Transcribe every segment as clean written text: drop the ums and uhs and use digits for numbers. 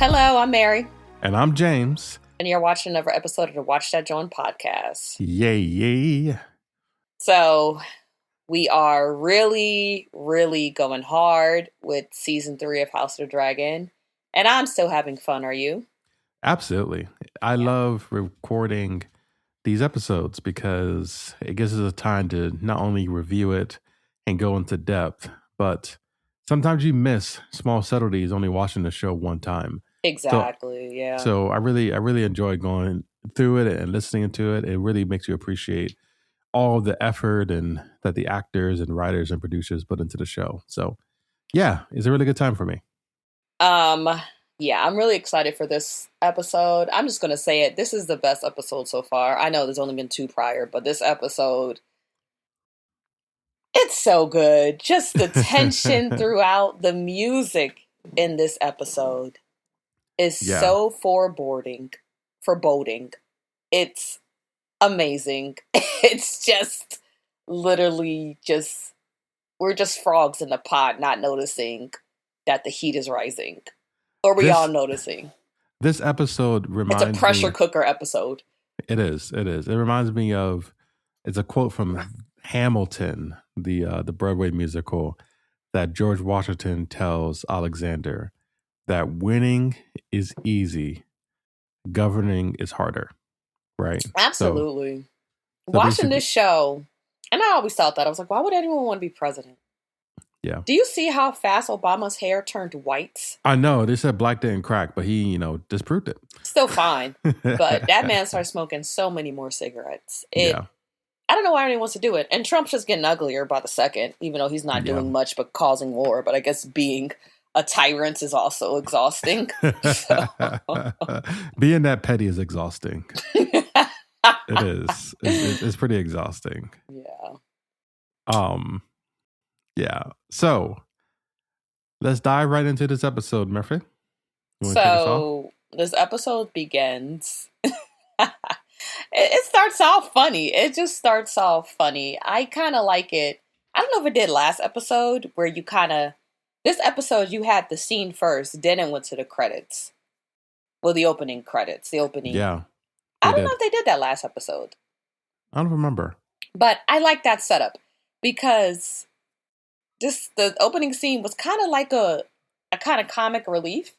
Hello, I'm Mary. And I'm James. And you're watching another episode of the Watch That Join podcast. Yay. So, we are really going hard with season 3 of House of the Dragon. And I'm still having fun, are you? Absolutely. I love recording these episodes because it gives us a time to not only review it and go into depth, but sometimes you miss small subtleties only watching the show one time. Exactly, yeah. So I really enjoy going through it and listening to it. It really makes you appreciate all the effort and that the actors and writers and producers put into the show. So yeah, it's a really good time for me. Yeah, I'm really excited for this episode. I'm just going to say it. This is the best episode so far. I know there's only been 2 prior, but this episode, it's so good. Just the tension throughout, the music in this episode is so foreboding. It's amazing. It's just literally we're just frogs in the pot, not noticing that the heat is rising. Or we all noticing. This episode reminds me... It's a pressure cooker episode. It is. It reminds me of... It's a quote from Hamilton, the Broadway musical, that George Washington tells Alexander that winning is easy, governing is harder. Right? Absolutely. So watching this show, and I always thought that. I was like, why would anyone want to be president? Yeah. Do you see how fast Obama's hair turned white? I know. They said black didn't crack, but he, disproved it. Still fine. But that man started smoking so many more cigarettes. I don't know why anyone wants to do it. And Trump's just getting uglier by the second, even though he's not doing much but causing war. But I guess being a tyrant is also exhausting. Being that petty is exhausting. It is. It's pretty exhausting. Yeah. Yeah. So let's dive right into this episode, Murphy. So this episode begins. It starts off funny. It just starts off funny. I kind of like it. I don't know if it did last episode where this episode you had the scene first, then it went to the credits. Well, the opening credits. Yeah. I don't know if they did that last episode. I don't remember. But I like that setup because the opening scene was kind of like a kind of comic relief.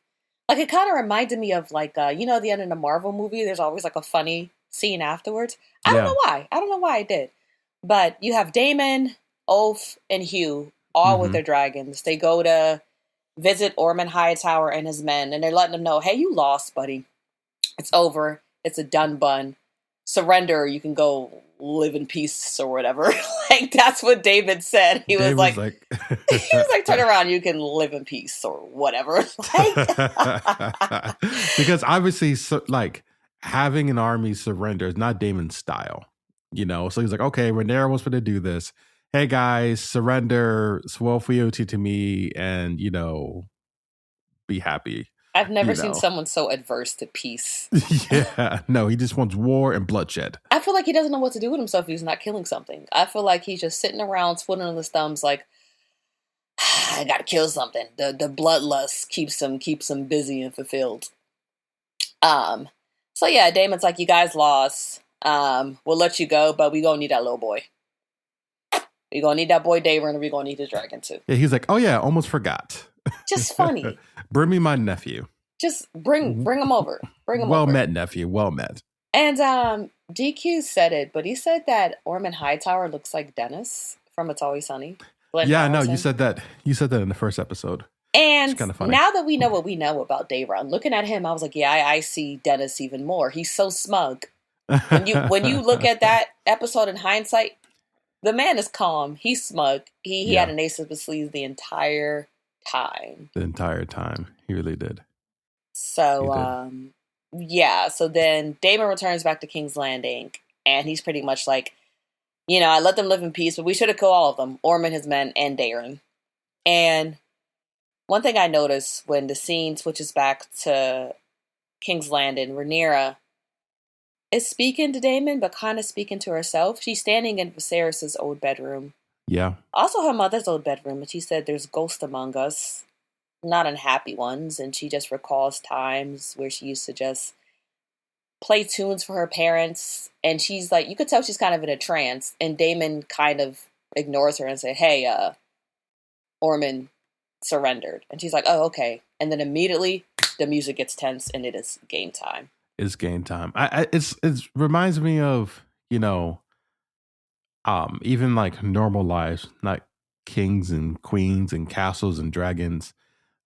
Like it kind of reminded me of like, the end of the Marvel movie. There's always like a funny scene afterwards. I don't know why. I don't know why I did. But you have Damon, Ulf, and Hugh all with their dragons. They go to visit Ormond Hightower and his men. And they're letting them know, hey, you lost, buddy. It's over. It's a done bun. Surrender. You can go live in peace or whatever. Like that's what David said. He was like turn around, you can live in peace or whatever. Because obviously, having an army surrender is not Damon's style, So he's like, okay, Rhaenyra wants me to do this. Hey guys, surrender, swear fealty to me, and be happy. I've never seen someone so adverse to peace. Yeah, no, he just wants war and bloodshed. I feel like he doesn't know what to do with himself if he's not killing something. I feel like he's just sitting around twiddling his thumbs like, I gotta kill something. The bloodlust keeps him busy and fulfilled. So yeah, Damon's like, you guys lost. We'll let you go, but we gonna need that little boy. We gonna need that boy Damon, and we gonna need his dragon too. Yeah, he's like, oh yeah, almost forgot. Just funny. Bring me my nephew. Just bring him over. Bring him well over. Well met, nephew. Well met. And DQ said it, but he said that Ormond Hightower looks like Dennis from It's Always Sunny. Yeah, no, you said that. You said that in the first episode. And now that we know what we know about Daron, looking at him, I was like, yeah, I see Dennis even more. He's so smug. When you look at that episode in hindsight, the man is calm. He's smug. He had an ace up his sleeve the entire time. The entire time. He really did. So, so then Damon returns back to King's Landing, and he's pretty much like, I let them live in peace, but we should have killed all of them. Ormond, his men, and Daron. And one thing I noticed when the scene switches back to King's Landing, Rhaenyra is speaking to Damon, but kind of speaking to herself. She's standing in Viserys' old bedroom. Yeah. Also her mother's old bedroom, and she said, there's ghosts among us. not unhappy ones, and she just recalls times where she used to just play tunes for her parents, and she's like, you could tell she's kind of in a trance, and Damon kind of ignores her and say, hey, Ormond surrendered. And she's like, oh, okay. And then immediately the music gets tense and it is game time. It's game time. It reminds me of, even like normal lives, not kings and queens and castles and dragons,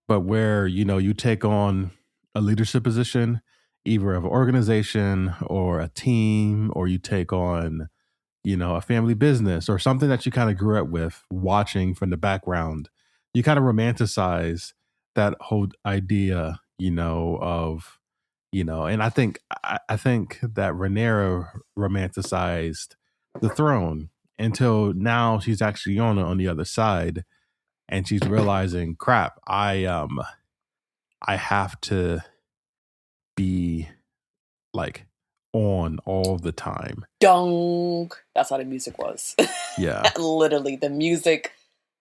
but where, you take on a leadership position, either of an organization or a team, or you take on, a family business or something that you kind of grew up with watching from the background. You kind of romanticize that whole idea, of, and I think that Rhaenyra romanticized the throne until now she's actually on the other side, and she's realizing, crap, I have to be like on all the time. Dong. That's how the music was. Yeah. Literally, the music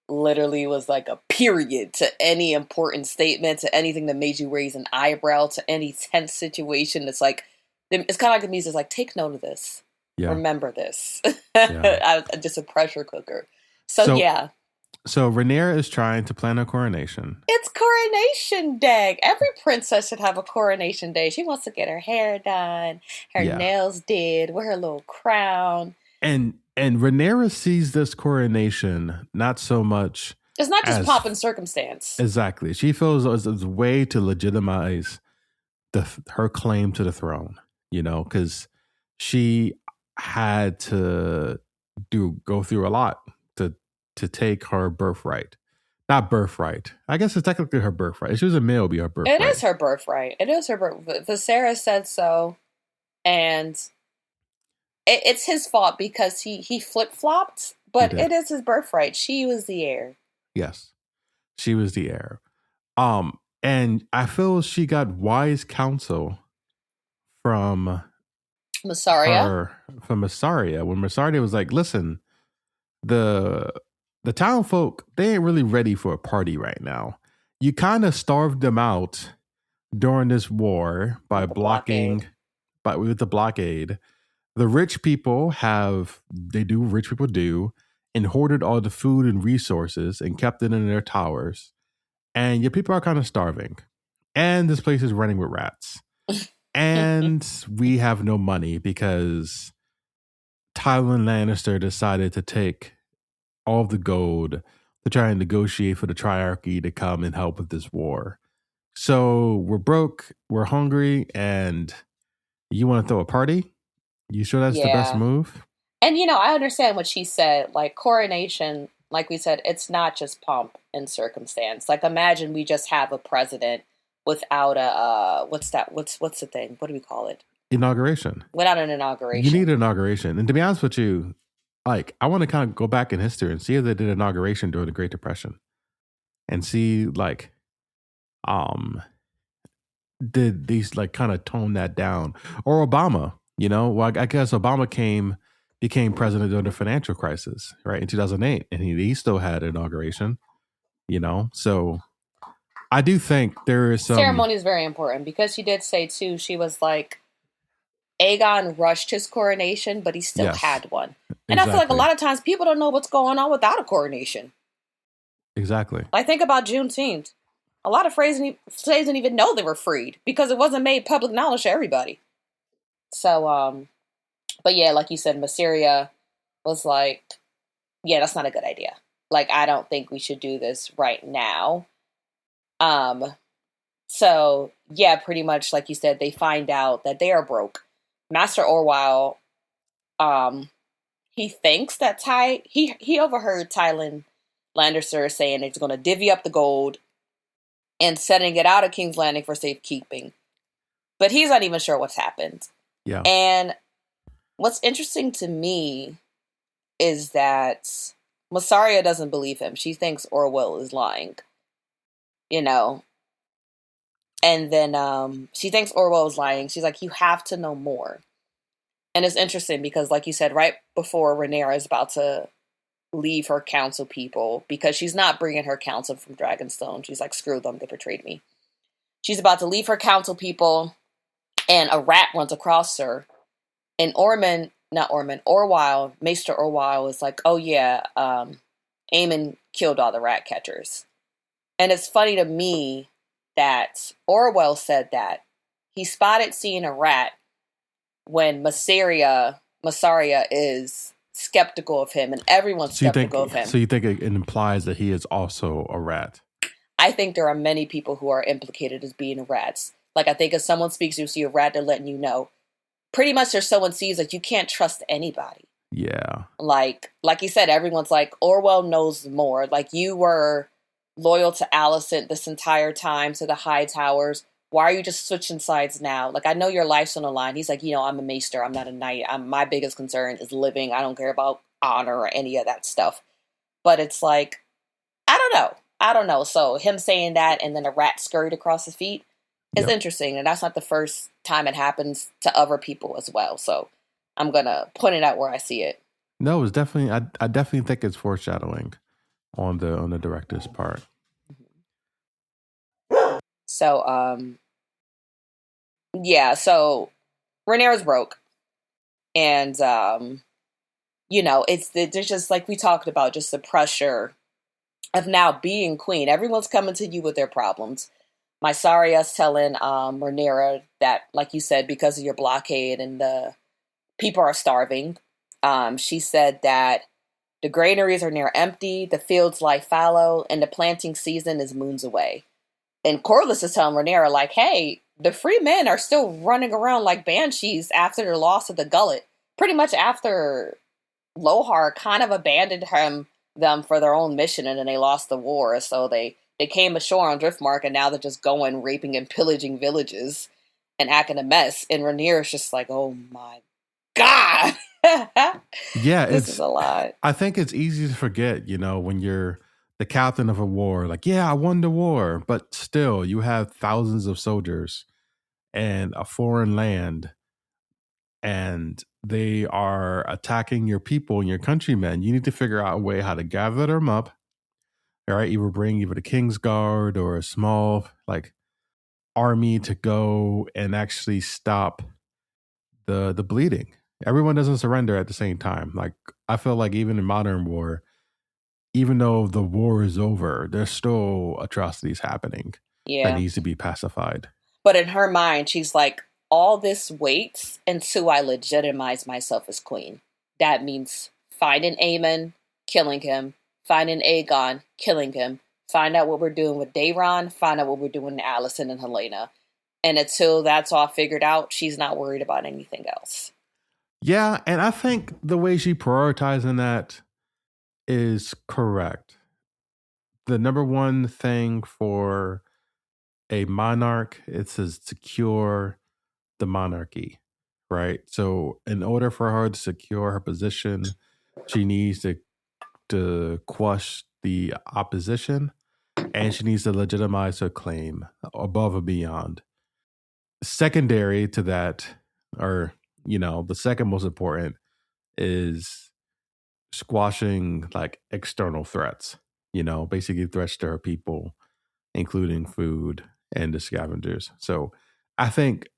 literally was like a period to any important statement, to anything that made you raise an eyebrow, to any tense situation. It's like, it's kind of like the music is like, take note of this. Yeah. Remember this. Yeah. Just a pressure cooker. So yeah. So Rhaenyra is trying to plan a coronation. It's coronation day. Every princess should have a coronation day. She wants to get her hair done, her nails did, wear her little crown. And Rhaenyra sees this coronation not so much. It's not just pomp and circumstance. Exactly. She feels it's a way to legitimize her claim to the throne, because she had to go through a lot to take her birthright. Not birthright. I guess it's technically her birthright. If she was a male, it'd be her birthright. It is her birthright. It is her birthright. Viserys said so. And it's his fault because he flip-flopped, but it is his birthright. She was the heir. Yes. She was the heir. And I feel she got wise counsel from Mysaria. From Mysaria. When Mysaria was like, listen, the town folk, they ain't really ready for a party right now. You kind of starved them out during this war by blocking, with the blockade. The rich people rich people do, and hoarded all the food and resources and kept it in their towers. And your people are kind of starving. And this place is running with rats. And we have no money because Tywin Lannister decided to take all of the gold to try and negotiate for the Triarchy to come and help with this war. So we're broke, we're hungry, and you want to throw a party? You sure that's the best move? And, I understand what she said. Like, coronation, like we said, it's not just pomp and circumstance. Like, imagine we just have a president without a, what's the thing? What do we call it? Inauguration. Without an inauguration. You need an inauguration. And to be honest with you, like, I want to kind of go back in history and see if they did inauguration during the Great Depression and see, like, did these, like, kind of tone that down? Or Obama, well, I guess Obama became president during the financial crisis, right, in 2008, and he still had an inauguration, So I do think there is some... Ceremony is very important because she did say, too, she was like, Aegon rushed his coronation, but he still had one. And I feel like a lot of times people don't know what's going on without a coronation. Exactly. Like, think about Juneteenth. A lot of slaves didn't even know they were freed because it wasn't made public knowledge to everybody. So, but yeah, like you said, Mysaria was like, yeah, that's not a good idea. Like, I don't think we should do this right now. So yeah, pretty much like you said, they find out that they are broke. Master Orwell, he thinks that he overheard Tywin Lannister saying he's going to divvy up the gold and setting it out of King's Landing for safekeeping. But he's not even sure what's happened. Yeah. And what's interesting to me is that Mysaria doesn't believe him. She thinks Orwell is lying. And then she thinks Orwell is lying. She's like, you have to know more. And it's interesting because, like you said, right before Rhaenyra is about to leave her council people because she's not bringing her council from Dragonstone. She's like, screw them, they betrayed me. She's about to leave her council people, and a rat runs across her. And Orwyle, Maester Orwyle is like, oh yeah, Aemon killed all the rat catchers. And it's funny to me that Orwell said that he spotted seeing a rat when Massaria is skeptical of him, and everyone's skeptical of him. So you think it implies that he is also a rat? I think there are many people who are implicated as being rats. Like, I think if someone speaks, you see a rat, they're letting you know. Pretty much there's someone sees that you can't trust anybody. Yeah. Like you said, everyone's like, Orwell knows more. Like, you were loyal to Alicent this entire time, to the High Towers. Why are you just switching sides now? Like, I know your life's on the line. He's like, I'm a maester. I'm not a knight. My biggest concern is living. I don't care about honor or any of that stuff. But it's like, I don't know. So him saying that and then a rat scurried across his feet is interesting. And that's not the first time it happens to other people as well. So I'm going to point it out where I see it. No, it's definitely, I definitely think it's foreshadowing on the director's part. So, so Rhaenyra's broke. And, there's just like we talked about, just the pressure of now being queen. Everyone's coming to you with their problems. Mysaria's telling Rhaenyra that, like you said, because of your blockade and the people are starving. She said that the granaries are near empty, the fields lie fallow, and the planting season is moons away. And Corlys is telling Rhaenyra, like, hey, the free men are still running around like banshees after their loss of the Gullet. Pretty much after Lohar kind of abandoned them for their own mission, and then they lost the war. So they came ashore on Driftmark, and now they're just going, raping and pillaging villages and acting a mess. And Rhaenyra's just like, oh my God. Yeah, this is a lot. I think it's easy to forget, when you're the captain of a war, like, yeah, I won the war, but still you have thousands of soldiers and a foreign land, and they are attacking your people and your countrymen. You need to figure out a way how to gather them up. All right, either the King's Guard or a small army to go and actually stop the bleeding. Everyone doesn't surrender at the same time. Like, I feel like even in modern war, even though the war is over, there's still atrocities happening that needs to be pacified. But in her mind, she's like, all this waits until I legitimize myself as queen. That means finding Aemon, killing him, finding Aegon, killing him, find out what we're doing with Daeron, find out what we're doing with Alicent and Helena. And until that's all figured out, she's not worried about anything else. Yeah, and I think the way she prioritizing that is correct. The number one thing for a monarch is to secure the monarchy, right? So in order for her to secure her position, she needs to quash the opposition, and she needs to legitimize her claim above and beyond. Secondary to that, or the second most important, is squashing external threats, basically threats to her people, including food and the scavengers. So I think,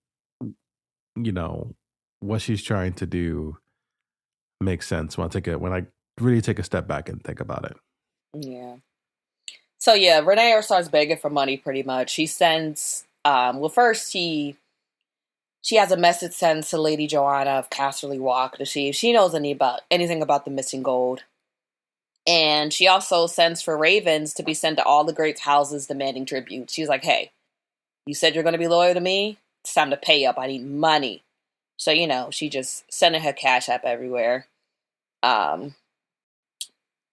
what she's trying to do makes sense when I really take a step back and think about it. Yeah. So yeah, Rhaenyra starts begging for money pretty much. She sends, first she has a message sent to Lady Joanna of Casterly Walk to see if she knows anything about the missing gold. And she also sends for ravens to be sent to all the great houses demanding tribute. She's like, hey, you said you're going to be loyal to me? It's time to pay up. I need money. So, she just sending her cash app everywhere. And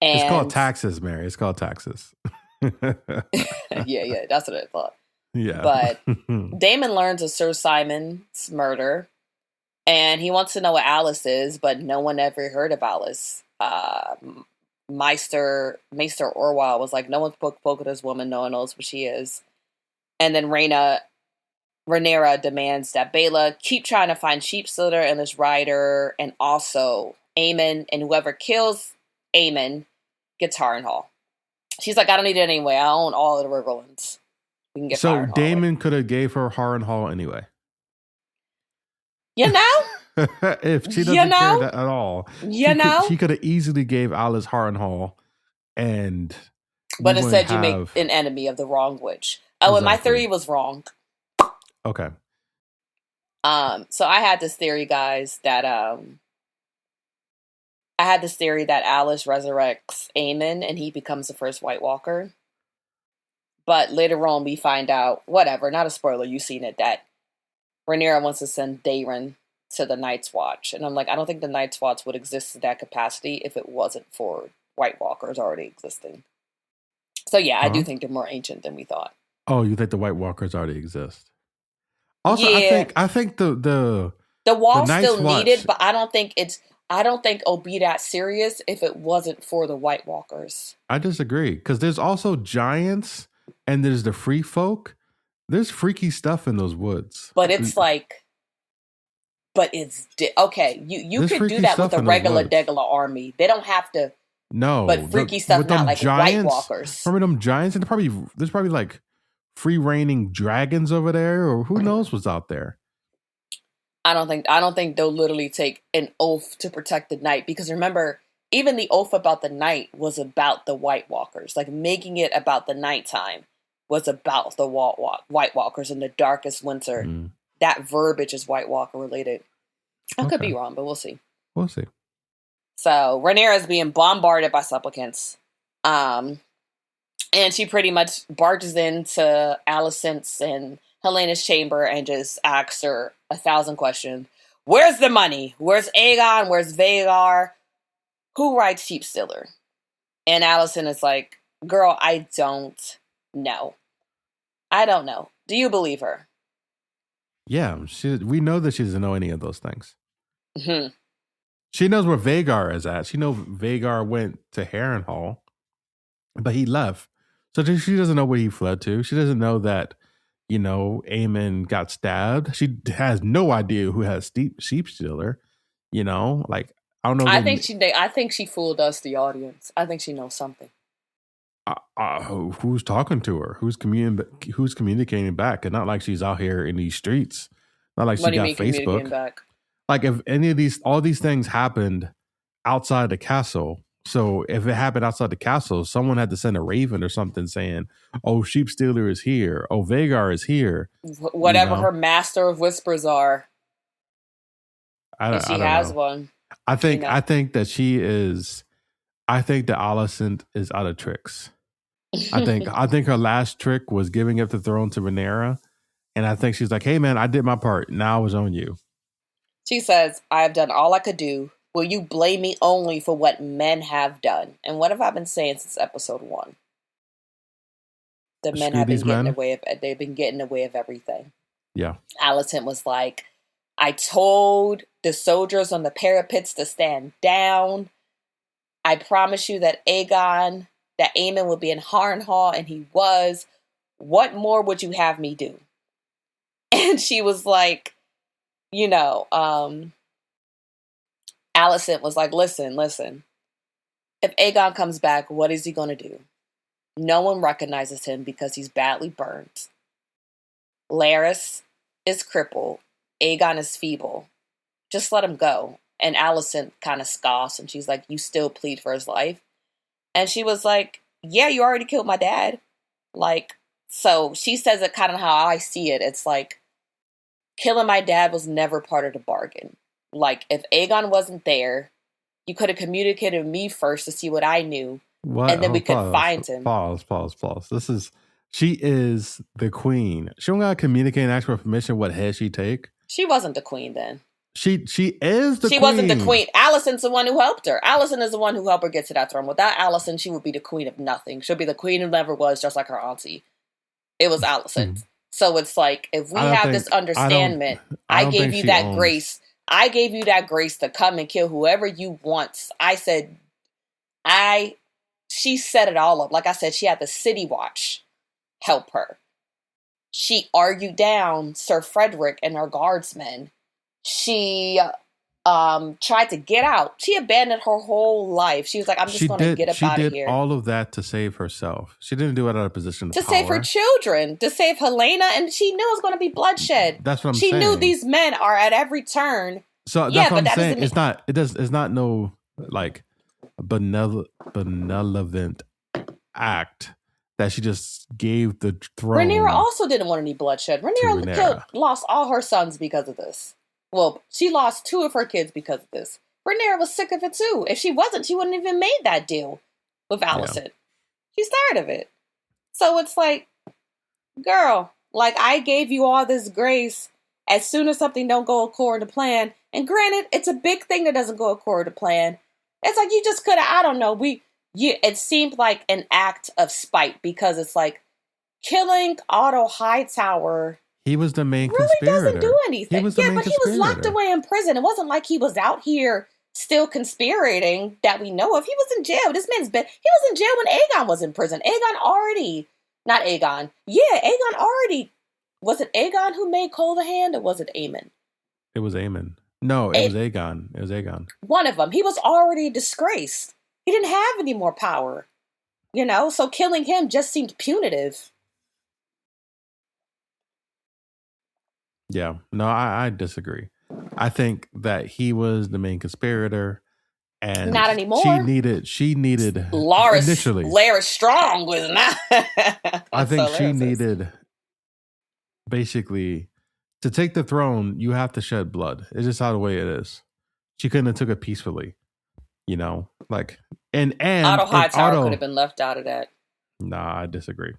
it's called taxes, Mary. It's called taxes. yeah, that's what I thought. Yeah. But Damon learns of Sir Simon's murder, and he wants to know what Alice is, but no one ever heard of Alice. Maester Orwell was like, no one's spoke of this woman, no one knows what she is. And then Rhaenyra demands that Baela keep trying to find Sheepslitter and this rider, and also Aemon, and whoever kills Aemon gets Harrenhal. She's like, I don't need it anyway. I own all of the Riverlands. We can get So Harrenhal. Damon could have gave her Harrenhal anyway. You know? If she doesn't care that at all, she could have easily gave Alice Harrenhal, and but instead you make an enemy of the wrong witch. Oh, exactly. And my theory was wrong. Okay. So I had this theory, guys, that Alice resurrects Aemon and he becomes the first White Walker. But later on we find out, whatever, not a spoiler, you've seen it, that Rhaenyra wants to send Daeron to the Night's Watch. And I'm like, I don't think the Night's Watch would exist in that capacity if it wasn't for White Walkers already existing. So yeah, I do think they're more ancient than we thought. Oh, you think the White Walkers already exist? Also, yeah. I think the wall's still needed, but I don't think it'll be that serious if it wasn't for the White Walkers. I disagree, because there's also giants and there's the free folk. There's freaky stuff in those woods. But it's like, okay. You could do that with a regular army. They don't have to. No, but freaky stuff, not like giants, White Walkers. Remember them giants? And there's probably like free reigning dragons over there, or who knows what's out there. I don't think they'll literally take an oath to protect the night, because remember, even the oath about the night was about the White Walkers. Like making it about the nighttime was about the White Walkers in the darkest winter. Mm. That verbiage is White Walker related. I could be wrong, but we'll see. We'll see. So Rhaenyra is being bombarded by supplicants. And she pretty much barges into Alicent's and Helena's chamber and just asks her 1,000 questions. Where's the money? Where's Aegon? Where's Vhagar? Who rides Sheep Stealer? And Alicent is like, girl, I don't know. I don't know. Do you believe her? Yeah, we know that she doesn't know any of those things. Mm-hmm. She knows where Vhagar is at. She knows Vhagar went to Harrenhal, but he left. So she doesn't know where he fled to. She doesn't know that, Aemon got stabbed. She has no idea who has Sheep Stealer. Like, I don't know. I think she fooled us, the audience. I think she knows something. Who's talking to her? Who's communicating back? And not like she's out here in these streets. Not like she got Facebook. Back? Like if all these things happened outside the castle. So if it happened outside the castle, someone had to send a raven or something saying, "Oh, Sheep Stealer is here. Oh, Vhagar is here." Whatever her master of whispers are. She has one. I think that she is. I think that Alicent is out of tricks. I think her last trick was giving up the throne to Rhaenyra, and I think she's like, "Hey, man, I did my part. Now it's on you." She says, "I have done all I could do. Will you blame me only for what men have done?" And what have I been saying since episode 1? The men have been they've been getting away of everything. Yeah. Alicent was like, I told the soldiers on the parapets to stand down. I promise you that Aemon would be in Harrenhal, and he was. What more would you have me do? And she was like, Alicent was like, listen. If Aegon comes back, what is he going to do? No one recognizes him because he's badly burned. Larys is crippled. Aegon is feeble. Just let him go. And Alicent kind of scoffs, and she's like, you still plead for his life? And she was like, yeah, you already killed my dad. Like, so she says it kind of how I see it. It's like, killing my dad was never part of the bargain. Like, if Aegon wasn't there, you could have communicated with me first to see what I knew. What? And then we could find him. Pause. She is the queen. She don't gotta communicate and ask for permission what head she take. She wasn't the queen then. She is the queen. She wasn't the queen. Alicent's the one who helped her. Alicent is the one who helped her get to that throne. Without Alicent, she would be the queen of nothing. She'll be the queen who never was, just like her auntie. It was Alicent. So it's like, if we have this understanding, I gave you that grace. I gave you that grace to come and kill whoever you want. She set it all up. Like I said, she had the City Watch help her. She argued down Sir Frederick and her guardsmen. She tried to get out. She abandoned her whole life. She was like, I'm just going to get up out of here. She did all of that to save herself. She didn't do it out of a position of to power. Save her children, to save Helena, and she knew it was going to be bloodshed. That's what I'm saying. She knew these men are at every turn. So that's what I'm saying. It's not no like benevolent act that she just gave the throne. Rhaenyra also didn't want any bloodshed. Rhaenyra lost all her sons because of this. Well, she lost 2 of her kids because of this. Rhaenyra was sick of it too. If she wasn't, she wouldn't even made that deal with Alicent. Yeah. She's tired of it. So it's like, girl, like I gave you all this grace. As soon as something don't go according to plan, and granted, it's a big thing that doesn't go according to plan. It's like you just could have, I don't know, it seemed like an act of spite because it's like killing Otto Hightower. He was the main conspirator. Really doesn't do anything. He was locked away in prison. It wasn't like he was out here still conspirating that we know of. He was in jail. This man's been, he was in jail when Aegon was in prison. Aegon already, was it Aegon who made Cole the Hand or was it Aemon? It was Aemon. No, it was Aegon. It was Aegon. One of them. He was already disgraced. He didn't have any more power, so killing him just seemed punitive. Yeah, no, I disagree. I think that he was the main conspirator, and not anymore. She needed Larys Strong was not. I think she needed basically to take the throne. You have to shed blood. It's just how the way it is. She couldn't have took it peacefully, like and Otto Hightower could have been left out of that. Nah, I disagree.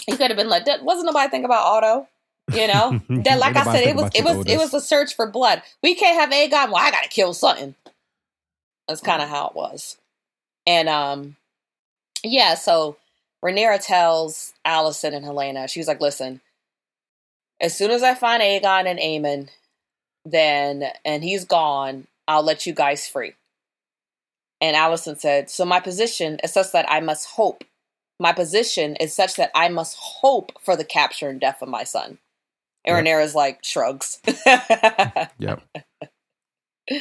He could have been left. Wasn't nobody think about Otto. That like I said, it was a search for blood. We can't have Aegon. Well, I gotta kill something. That's kind of how it was. And so Rhaenyra tells Alicent and Helena, she was like, listen, as soon as I find Aegon and Aemon, and he's gone, I'll let you guys free. And Alicent said, so my position is such that I must hope. My position is such that I must hope for the capture and death of my son. And Rhaenyra's like, shrugs. Yep. I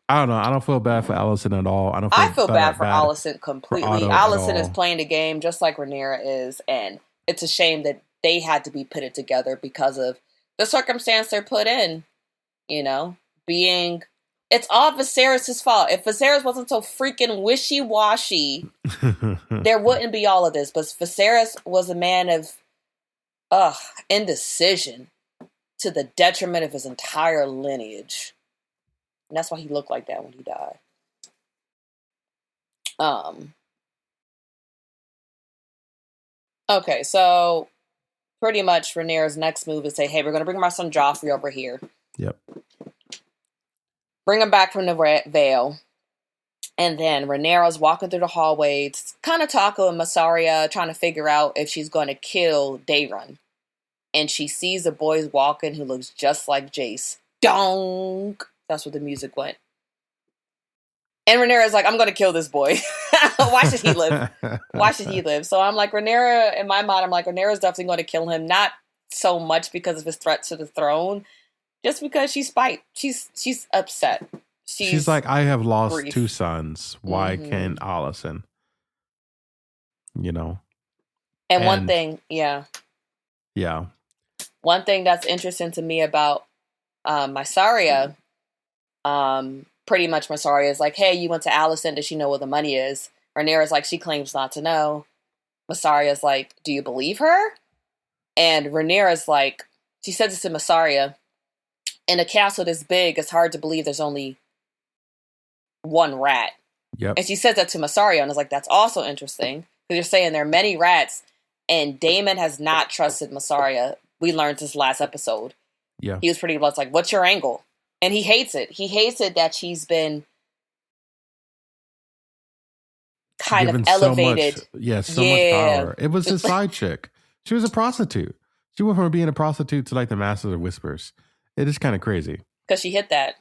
don't know. I don't feel bad for Alicent at all. I feel bad for Alicent completely. Alicent is playing the game just like Rhaenyra is. And it's a shame that they had to be put together because of the circumstance they're put in. It's all Viserys' fault. If Viserys wasn't so freaking wishy-washy, there wouldn't be all of this. But Viserys was a man of indecision to the detriment of his entire lineage. And that's why he looked like that when he died. Okay, so pretty much Rhaenyra's next move is say, hey, we're going to bring my son Joffrey over here. Yep. Bring him back from the Vale. And then Rhaenyra's walking through the hallways, kind of talking with Mysaria, trying to figure out if she's going to kill Daeron. And she sees a boy walking who looks just like Jace. Donk! That's where the music went. And Rhaenyra's like, I'm going to kill this boy. Why should he live? Why should he live? So I'm like, Rhaenyra, in my mind, I'm like, Rhaenyra's definitely going to kill him. Not so much because of his threat to the throne, just because she's upset. She's like, I have lost 2 sons. Why can't Alicent? And one thing, yeah. One thing that's interesting to me about Mysaria, pretty much Mysaria is like, hey, you went to Alicent. Does she know where the money is? Rhaenyra's like, she claims not to know. Mysaria's like, do you believe her? And Rhaenyra's like, she says this to Mysaria, in a castle this big, it's hard to believe there's only one rat. Yep. And she says that to Mysaria, and I was like, that's also interesting, because you're saying there are many rats, and Damon has not trusted Mysaria. We learned this last episode. Yeah. He was pretty much like, what's your angle? And he hates it. He hates it that she's been kind of elevated. So much power. It was his side chick. She was a prostitute. She went from being a prostitute to like the Masters of Whispers. It is kind of crazy. Because she hit that.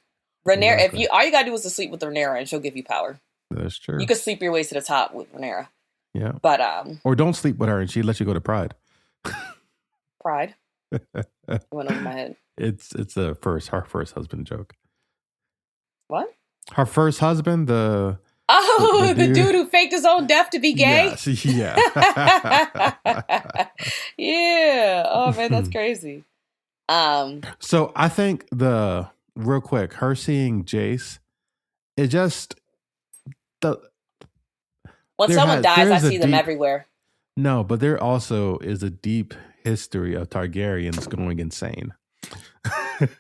Rhaenyra, exactly. All you gotta do is to sleep with Rhaenyra and she'll give you power. That's true. You could sleep your way to the top with Rhaenyra. Yeah. But or don't sleep with her and she lets you go to Pride. Pride? Went over my head. It's her first husband joke. What? Her first husband, the the dude who faked his own death to be gay? Yes, yeah. Yeah. Oh, man, that's crazy. So I think real quick, her seeing Jace, it just when someone dies, I see them everywhere. No, but there also is a deep history of Targaryens going insane.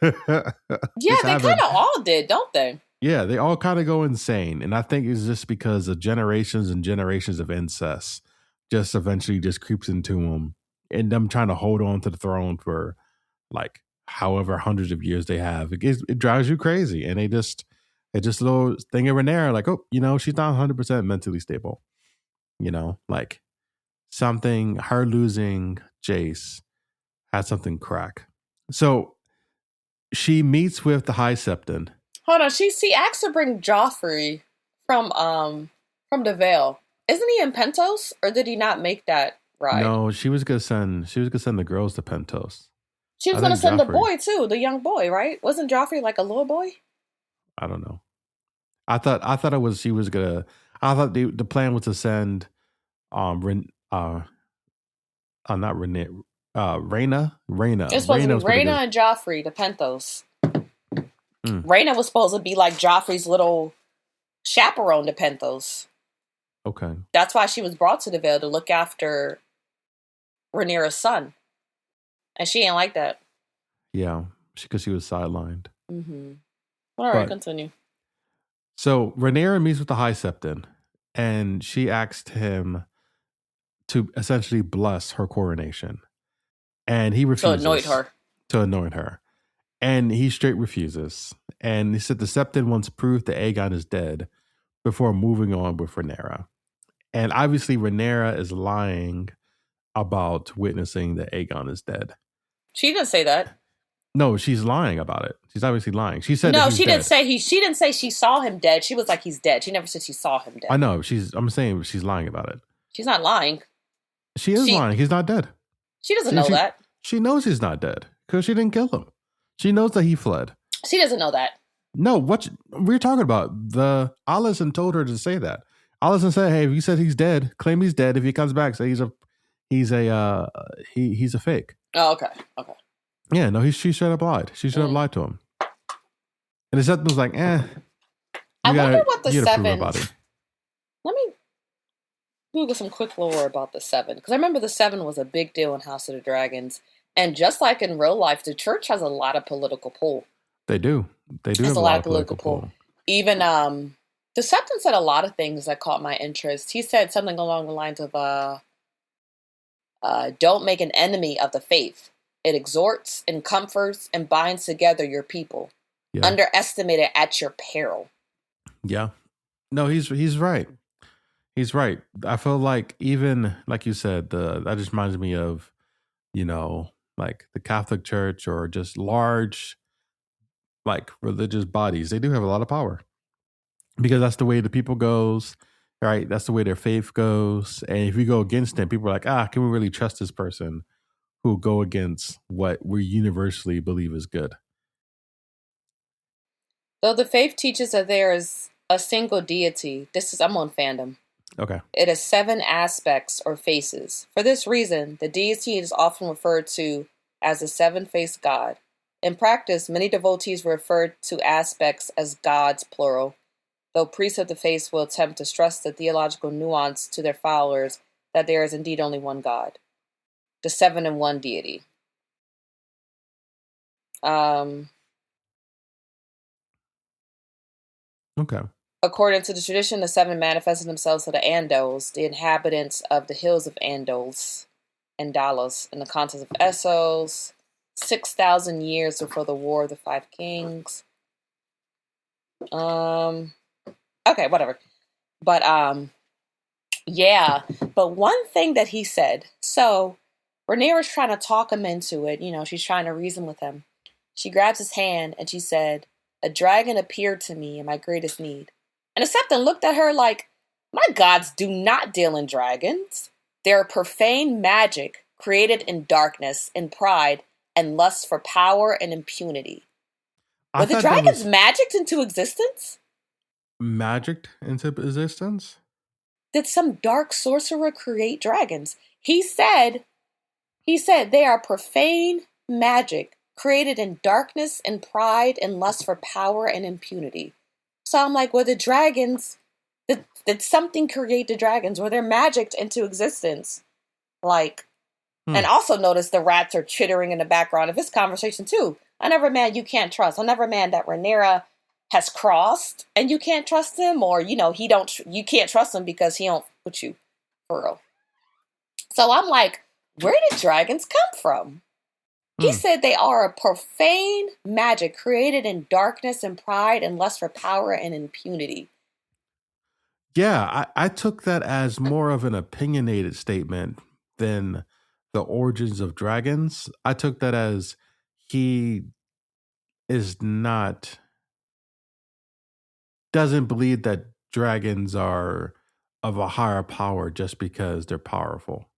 Yeah, they kind of all did, don't they? Yeah, they all kind of go insane. And I think it's just because of generations and generations of incest just eventually just creeps into them. And them trying to hold on to the throne for like however hundreds of years they have. It drives you crazy. And it's just a little thing of Rhaenyra, like, oh, she's not 100% mentally stable. Like her losing Jace had something crack. So she meets with the High Septon. Hold on, she asked to bring Joffrey from the Vale. Isn't he in Pentos, or did he not make that ride? No, she was gonna send the girls to Pentos. She was gonna send the boy too, the young boy, right? Wasn't Joffrey like a little boy? I don't know. I thought it was she was gonna. I thought the plan was to send, not Rhaenyra. Rhaenyra. It's supposed to be Rhaenyra and Joffrey to Pentos. Rhaenyra was supposed to be like Joffrey's little chaperone to Pentos. Okay. That's why she was brought to the Vale, to look after Rhaenyra's son. And she ain't like that. Yeah, because she was sidelined. Mm-hmm. All right, continue. So Rhaenyra meets with the High Septon, and she asked him to essentially bless her coronation. And he refuses. To anoint her. And he straight refuses. And he said the Septon wants proof that Aegon is dead before moving on with Rhaenyra. And obviously Rhaenyra is lying about witnessing that Aegon is dead. She didn't say that. No, she's lying about it. She's obviously lying. She said no, she didn't say she didn't say she saw him dead. She was like, he's dead. She never said she saw him dead. I know. I'm saying she's lying about it. She's not lying. She is lying. He's not dead. She doesn't know that. She knows he's not dead because she didn't kill him. She knows that he fled. She doesn't know that. No, what we're talking about. Alicent told her to say that. Alicent said, "Hey, if you said he's dead, claim he's dead. If he comes back, say he's a fake." Oh, okay. Yeah, no, she straight up lied. She straight up lied to him. And the Septon was like, I wonder what the Seven. About it. Let me Google some quick lore about the Seven, because I remember the Seven was a big deal in House of the Dragons, and just like in real life, the church has a lot of political pull. They do. There's a lot of political pull. Even the Septon said a lot of things that caught my interest. He said something along the lines of, "Don't make an enemy of the faith. It exhorts and comforts and binds together your people. Yeah. Underestimate it at your peril." Yeah. No, he's right. He's right. I feel like, even like you said, that just reminds me of, like the Catholic Church or just large, like religious bodies. They do have a lot of power because that's the way the people goes, right? That's the way their faith goes. And if you go against them, people are like, can we really trust this person who go against what we universally believe is good? Though the faith teaches that there is a single deity, I'm on fandom. Okay. It has 7 aspects or faces. For this reason, the deity is often referred to as the 7-faced God. In practice, many devotees refer to aspects as gods, plural, though priests of the faith will attempt to stress the theological nuance to their followers that there is indeed only one God, the 7-in-1 deity. Okay. According to the tradition, the 7 manifested themselves to the Andals, the inhabitants of the hills of Andalos, in the continent of Essos, 6,000 years before the War of the 5 Kings. Okay, whatever. But, yeah. But one thing that he said, so Rhaenyra's trying to talk him into it. She's trying to reason with him. She grabs his hand and she said, "A dragon appeared to me in my greatest need." And the Septon looked at her like, "My gods do not deal in dragons. They're profane magic created in darkness, in pride, and lust for power and impunity." Were the dragons magicked into existence? Magicked into existence? Did some dark sorcerer create dragons? He said they are profane magic created in darkness and pride and lust for power and impunity. So I'm like, were the dragons, did something create the dragons? Were they magicked into existence? Like, and also notice the rats are chittering in the background of this conversation too. Another man you can't trust. Another man that Rhaenyra has crossed and you can't trust him, or, you know, you can't trust him because he don't put you for real. So I'm like, where did dragons come from? He said they are a profane magic created in darkness and pride and lust for power and impunity. Yeah, I took that as more of an opinionated statement than the origins of dragons. I took that as he doesn't believe that dragons are of a higher power just because they're powerful.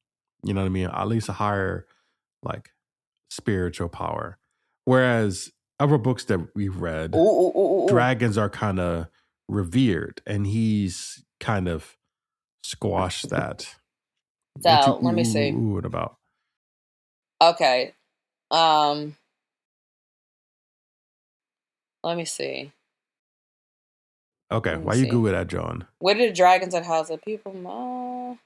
You know what I mean? At least a higher, like, spiritual power. Whereas other books that we've read, dragons are kind of revered, and he's kind of squashed that. So let me see. About. Okay. Let me see. Okay, why you good with that, John? Where did the dragons and House of People?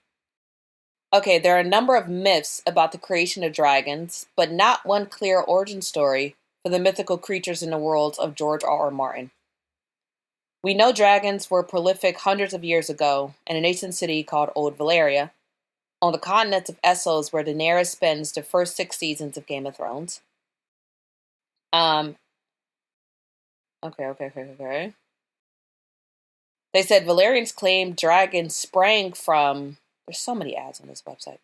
Okay, there are a number of myths about the creation of dragons, but not one clear origin story for the mythical creatures in the worlds of George R. R. Martin. We know dragons were prolific hundreds of years ago in an ancient city called Old Valyria, on the continent of Essos, where Daenerys spends the first 6 seasons of Game of Thrones. Okay. They said Valyrians claimed dragons sprang from... There's so many ads on this website.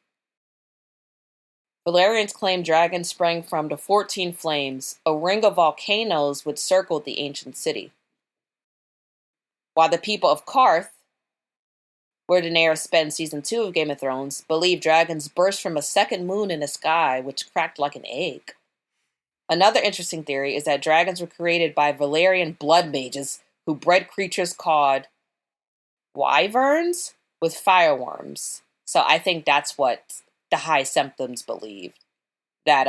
Valyrians claimed dragons sprang from the 14 Flames, a ring of volcanoes which circled the ancient city. While the people of Karth, where Daenerys spends season 2 of Game of Thrones, believe dragons burst from a second moon in the sky, which cracked like an egg. Another interesting theory is that dragons were created by Valyrian blood mages who bred creatures called wyverns with fireworms. So I think that's what the High Septons believed, that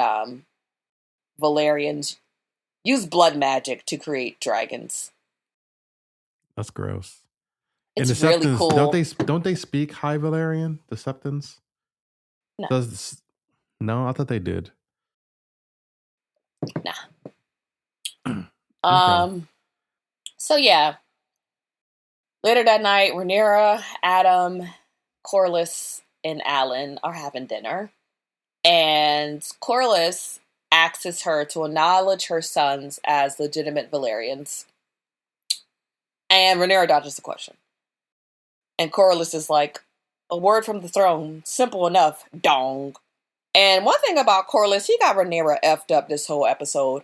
Valyrians use blood magic to create dragons. That's gross. It's and the really Septons, cool. Don't they speak High Valyrian? The Septons? No. No, I thought they did. Nah. Okay. So yeah. Later that night, Rhaenyra, Adam, Corlys, and Alan are having dinner. And Corlys asks her to acknowledge her sons as legitimate Valyrians. And Rhaenyra dodges the question. And Corlys is like, a word from the throne, simple enough, dong. And one thing about Corlys, he got Rhaenyra effed up this whole episode.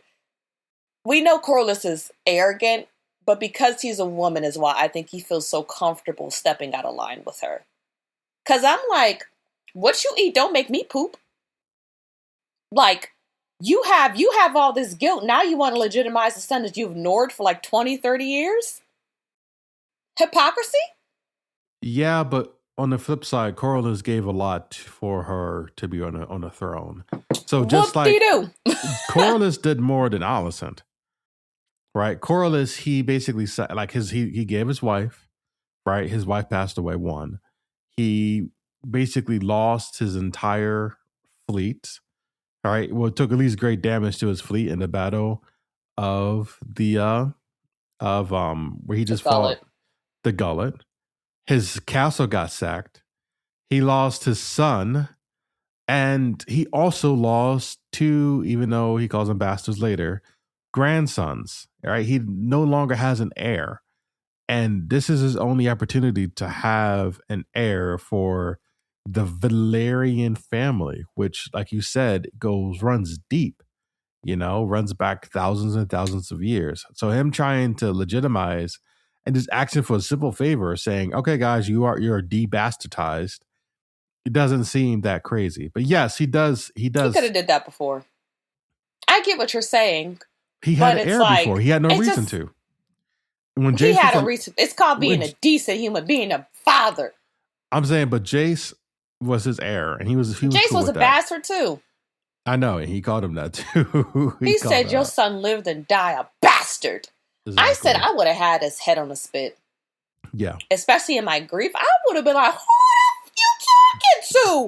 We know Corlys is arrogant, but because he's a woman is why I think he feels so comfortable stepping out of line with her. Because I'm like, what you eat don't make me poop. Like, you have all this guilt. Now you want to legitimize the son that you've ignored for like 20, 30 years? Hypocrisy? Yeah, but on the flip side, Corlys gave a lot for her to be on a throne. So just Corlys did more than Alicent. Right? Corlys, he basically said, like, he gave his wife, right? His wife passed away, one. He basically lost his entire fleet. All right. Well, it took at least great damage to his fleet in the battle of where he just fought the Gullet. His castle got sacked. He lost his son, and he also lost 2, even though he calls them bastards later, grandsons. All right. He no longer has an heir. And this is his only opportunity to have an heir for the Valyrian family, which, like you said, runs deep, runs back thousands and thousands of years. So him trying to legitimize and just asking for a simple favor, saying, okay, guys, you're debastardized. It doesn't seem that crazy. But yes, he does. He could have did that before. I get what you're saying, He had But an it's heir like, before. He had no it's reason just, to. When he Jace had a was reason. It's called being a decent human, being a father. I'm saying, but Jace was his heir, and he was Jace cool was with a that. bastard too. I know, and he called him that too. He said, "Your son lived and died a bastard." Exactly. I said I would have had his head on a spit. Yeah. Especially in my grief, I would have been like, "Who the f you talking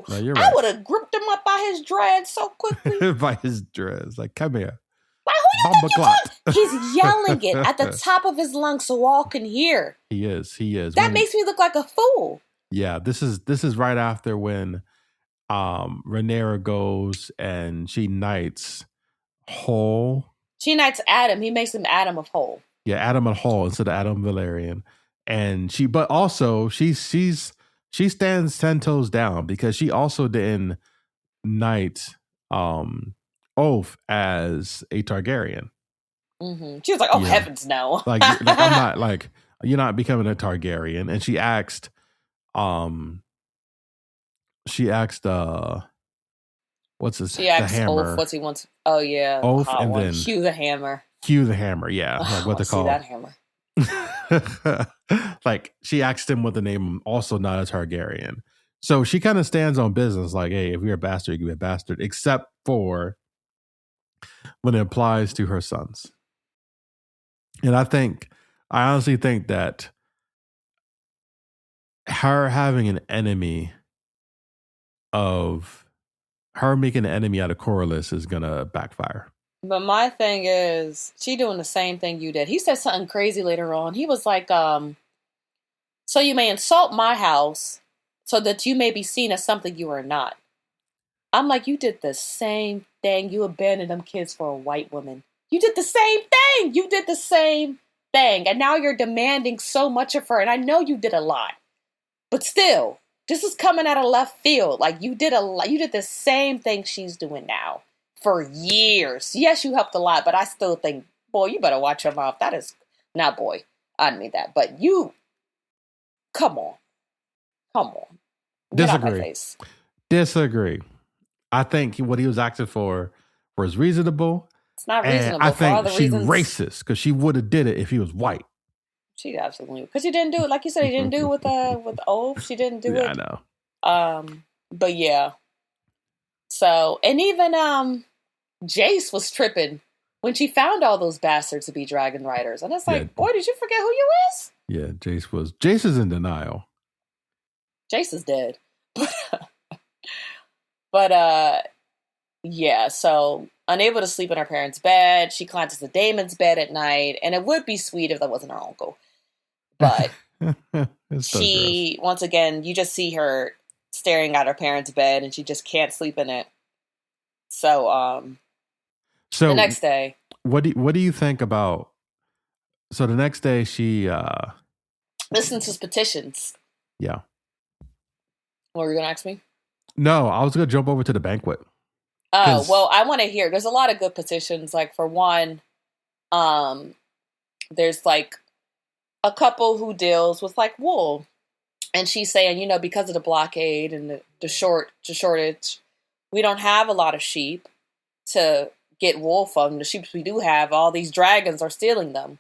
to?" No, you're right. I would have gripped him up by his dreads so quickly. By his dreads, like, come here. Like, who you think you talking? He's yelling it at the top of his lungs so all can hear. He is. That makes me look like a fool. Yeah, this is right after when Rhaenyra goes and she knights Hole. She knights Adam. He makes him Adam of Hole. Yeah, Adam and Hall instead of Adam Valerian. And but also she stands 10 toes down because she also didn't knight Oath as a Targaryen. Mm-hmm. She was like, "Oh, heavens no!" like I'm not like you're not becoming a Targaryen. And she asked what's his She asked the hammer. Oath what he wants. Oh yeah, Oath and one. then Hugh the Hammer. Hugh the Hammer, yeah, like what they call that hammer. Like she asked him what the name, also not a Targaryen. So she kind of stands on business, like, hey, if you're a bastard, you can be a bastard, except for when it applies to her sons. And I honestly think that her having an enemy of her making an enemy out of Corlys is gonna backfire. But my thing is, she doing the same thing you did. He said something crazy later on. He was like, so you may insult my house so that you may be seen as something you are not. I'm like, you did the same thing. You abandoned them kids for a white woman. You did the same thing. You did the same thing. And now you're demanding so much of her. And I know you did a lot. But still, this is coming out of left field. Like, you did the same thing she's doing now for years. Yes, you helped a lot, but I still think, boy, you better watch your mouth. That is, not boy, I didn't mean that. But you, come on. Get out my face. Disagree. I think what he was asking for was reasonable. It's not reasonable. And I think for all the she's reasons. Racist because she would have did it if he was white. She absolutely, because she didn't do it. Like you said, he didn't do it with Oath. She didn't do it. I know. But yeah. So, and even Jace was tripping when she found all those bastards to be dragon riders, and it's like, boy, did you forget who you is? Yeah, Jace is in denial. Jace is dead. But yeah, so unable to sleep in her parents' bed, she climbs into Damon's bed at night, and it would be sweet if that wasn't her uncle. But she, once again, you just see her staring at her parents' bed, and she just can't sleep in it. So the next day, what do you think about? So the next day, she listens to petitions. Yeah. What were you gonna ask me? No, I was gonna jump over to the banquet. Oh, well, I want to hear. There's a lot of good petitions. Like, for one, there's like a couple who deals with like wool, and she's saying, because of the blockade and the shortage, we don't have a lot of sheep to get wool from. The sheep we do have, all these dragons are stealing them,